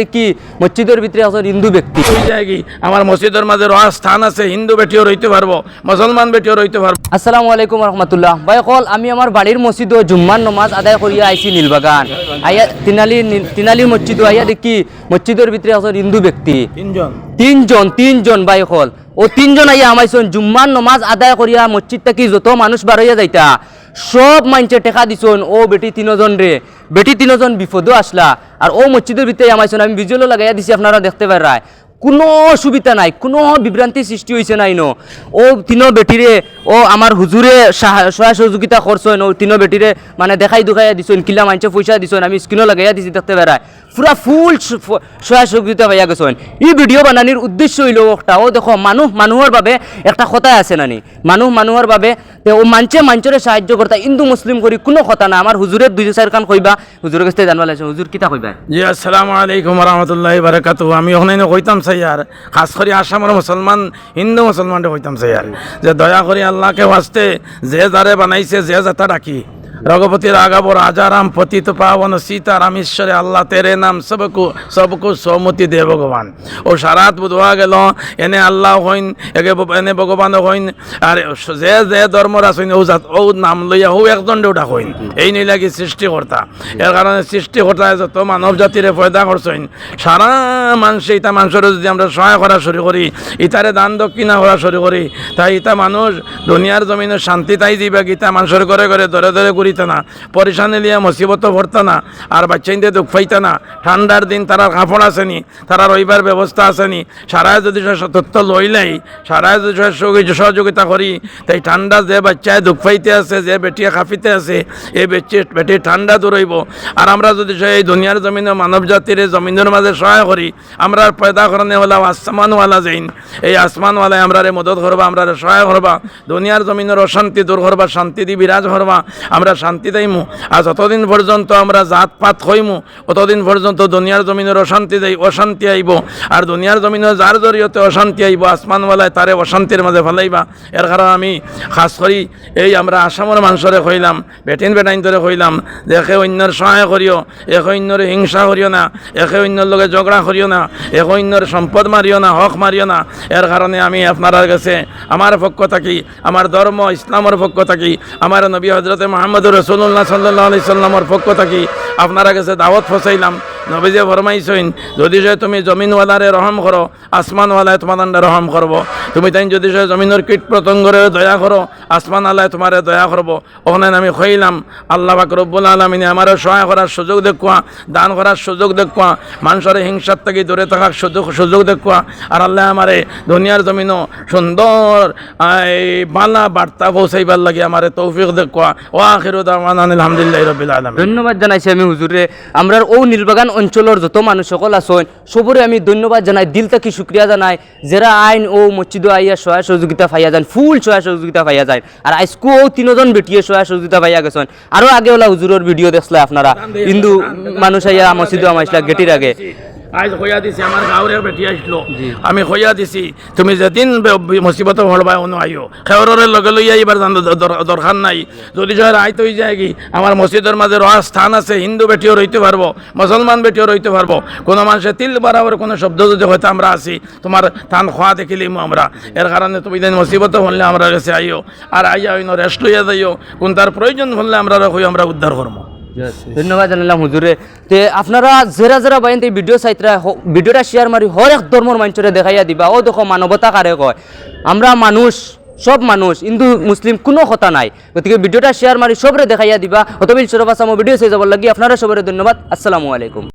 দেখি মসজিদের ভিতরে আছে হিন্দু ব্যক্তি আমার মসজিদের মাঝে রওয়ার স্থান আছে, হিন্দু বেটিও রইতে পারবো, মুসলমান বেটিও রইতে পারবো। আসসালামু আলাইকুম রহমতুল্লাহ ভাই কল আমি আমার বাড়ির মসজিদে জুম্মার নমাজ আদায় করিয়া আইছি নীলবাগান আইয়া তিনালি মসজিদ আইয়া দেখি মসজিদের ভিতরে আছে হিন্দু ব্যক্তি তিনজন ভাই কল ও তিনজন আইয়া আমাইছেন জুম্মার নমাজ আদায় করিয়া মসজিদ থেকে যত মানুষ বার হইয়া যাইতা সব মানুষে টেকা দিছন ও বেটি তিনজন বিপদও আসলা আর ও মসজিদের ভিতরে আমাইছেন আমি ভিজুয়ালও লাগাইয়া দিছি আপনারা দেখতে পারায় কোনো অসুবিধা নাই, কোনো বিভ্রান্তি সৃষ্টি হয়েছে নাই নো। ও তিনো বেটিরে ও আমার হুজুরে সহায় সহযোগিতা করছেন, ও তিনো বেটিরে মানে দেখাই দুখাইয়া দিছেন, কিলা মানছে পয়সা দিছেন, আমি স্ক্রিনও লাগাইয়া দিছি দেখতে বেড়ায় পুরা ফুল সহায় সহযোগিতা পাইয়া গেছেন। এই ভিডিও বানানির উদ্দেশ্য হইল একটা ও দেখো মানুহর বাবে একটা কথাই আছে নানি, মানুহর বাবে ও মানুষের সাহায্য করতা হিন্দু মুসলিম করি কোনো কথা না। আমার হুজুরের 2-4 কান কইবা, হুজুরের কাছে জানবা লাগছে হুজুর কিতা কইবা। জি আসসালামু আলাইকুম রাহমাতুল্লাহি ওয়া বারাকাতুহু। আমি ওখানে কইতাম স্যার, খাস করে আসামের মুসলমান হিন্দু মুসলমানকে কইতাম স্যার যে দয়া করে আল্লাহকে ওয়াস্তে যে যারে বানাইছে যে যাতা ডাকি रघुपति राघव राजाराम पतित पावन सीताराम ईश्वर अल्लाह तेरे नाम सबको सौमति दे भगवान। और सारात बुधवा गल एने अल्लाह हईन एने भगवान हईन और जे जे धर्मर आছেন ও নাম লইয়া ও একজন ওটা হইন এই নিলাগি সৃষ্টিকর্তা। এর কারণে সৃষ্টিকর্তা যত মানব জাতিরে পয়দা করছেন সারা মানুষ ইতা মানুষের যদি আমরা সহায় করা শুরু করি, ইতারে দান দক্ষিণা করা শুরু করি, তাই ইতা মানুষ দুনিয়ার জমিনে শান্তি তাই দিবা। গীতা মানুষের ঘরে ঘরে ধরে ধরে ঘুরি না, পরেশানি লিয়া মুসিবত ভরতা না, আর বাচ্চাইতে দুঃখ পাইতা না। ঠান্ডার দিন তারা কাপড় আসেনি, তারা রইবার ব্যবস্থা আসেনি। সারায় যদি তথ্য লইলাই, সারায় যদি সহযোগিতা করি, তাই ঠান্ডা যে বাচ্চায় দুঃখ পাইতে আছে, যে বেটিয়া কাঁপিতে আছে, এই বেটি ঠান্ডা দূরইব। আর আমরা যদি এই দুনিয়ার জমিনে মানব জাতির জমিনের মাঝে সহায় করি, আমরা পয়দা করণে হলাম আসমানওয়ালা যাইন, এই আসমানওয়ালায় আমরা মদত করবা, আমরা সহায় করবা, দুনিয়ার জমিনের অশান্তি দূর করবা, শান্তি দি বিরাজ করবা, আমরা শান্তি দেইমু। আর যতদিন পর্যন্ত আমরা জাতপাত হইমু ততদিন পর্যন্ত দুনিয়ার জমিনের অশান্তি আইব। আর দুনিয়ার জমিনের যার জরিয়তে অশান্তি আইব, আসমানওয়ালায় তারে অশান্তির মাঝে ফেলাইবা। এর কারণে আমি খাস করি এই আমরা আসামের মানুষরে কইলাম, বেটাইন ধরে কইলাম যে একে অন্যর সহায় করিও, একে অন্যর হিংসা করিও না, একে অন্যর লগে ঝগড়া করিও না, একে অন্যর সম্পদ মারিও না, হক মারিও না। এর কারণে আমি আপনার কাছে আমার পক্ষ থাকি, আমার ধর্ম ইসলামের পক্ষ থাকি, আমার নবী হজরতে মোহাম্মদ রাসূলুল্লাহ সাল্লাল্লাহু আলাইহি সাল্লামের পক্ষ থাকি আপনারা কাছে দাওয়াত ফসাইলাম। নবীজি ফরমাইছেন যদি সে তুমি জমিনওয়ালারে রহম করো, আসমানওয়ালায় তোমাদের রহম করবো। তুমি তাই যদি সে জমিনের কীট পতঙ্গরে দয়া করো, আসমানওয়ালায় তোমারে দয়া করবো। ওখানে আমি কইলাম আল্লাহ পাক রব্বুল আলামিন আমারও সহায় করার সুযোগ দেখুয়া, দান করার সুযোগ দেখুয়া, মানুষের হিংসার থেকে দূরে থাকার সুযোগ দেখুয়া। আর আল্লাহ আমারে দুনিয়ার জমিনও সুন্দর এই বালা বার্তা পৌঁছাইবার লাগে আমারে তৌফিক দেখুয়া। ও আখিরু দাওয়ানা আলহামদুলিল্লাহি রাব্বিল আলামিন। ধন্যবাদ জানাইছি আমি হুজুরে। আমরা ও নীলবাগান অঞ্চলের যত মানুষ সকল আছেন সবরে আমি ধন্যবাদ জানাই, দিল থেকে শুক্রিয়া জানাই যারা আইন ও মসজিদে আইয়া সহায় সহযোগিতা পাইয়া যান, ফুল সহায় সহযোগিতা পাইয়া যায়। আর আজকু ও 3জন বেটিয়ে সহায় সহযোগিতা পাইয়া গেছেন। আরও আগে ওলা হুজুরের ভিডিও দেখলে আপনারা হিন্দু মানুষ আইয়া মসজিদে আমাইছিলা গেটির আগে আজ হইয়া দিছি আমার গাঁৱৰে বেটি আসলো, আমি হইয়া দিছি তুমি যেদিন মুসিবত হলবা অনু আইও খেওরের লগে লইয়া এবার দরকার নাই। যদি সবাই আইতে হয়ে যায় কি আমার মসজিদের মাঝে রওয়ার স্থান আছে, হিন্দু বেটিও রইতে পারবো, মুসলমান বেটিও রইতে পারবো। কোনো মানুষের তিল বারাবার কোনো শব্দ যদি হয়তো আমরা আসি তোমার থান খোয়া দেখিলিমু আমরা। এর কারণে তুমি দিন মুসিবত হলে আমরা কাছে আইও, আর আইয়া হইন রেস্ট লইয়া যাইও, কোন তার প্রয়োজন হলে আমরা হই আমরা উদ্ধার করবো। ধন্যবাদ জানালাম হুজুরে। তে আপনারা যারা বাইন এই ভিডিও চাইতরা ভিডিওটা শেয়ার মারি হর এক ধর্মর মানুষরে দেখাইয়া দিবা। ও দেখো মানবতা কারে কয়, আমরা মানুষ, সব মানুষ, হিন্দু মুসলিম কোনো কথা নাই। গতিকে ভিডিওটা শেয়ার মারি সবরে দেখাইয়া দিবা। অতবিল সরফ আসামো ভিডিও চাই যাবার লাগি আপনারা সবরে ধন্যবাদ। আসসালামু আলাইকুম।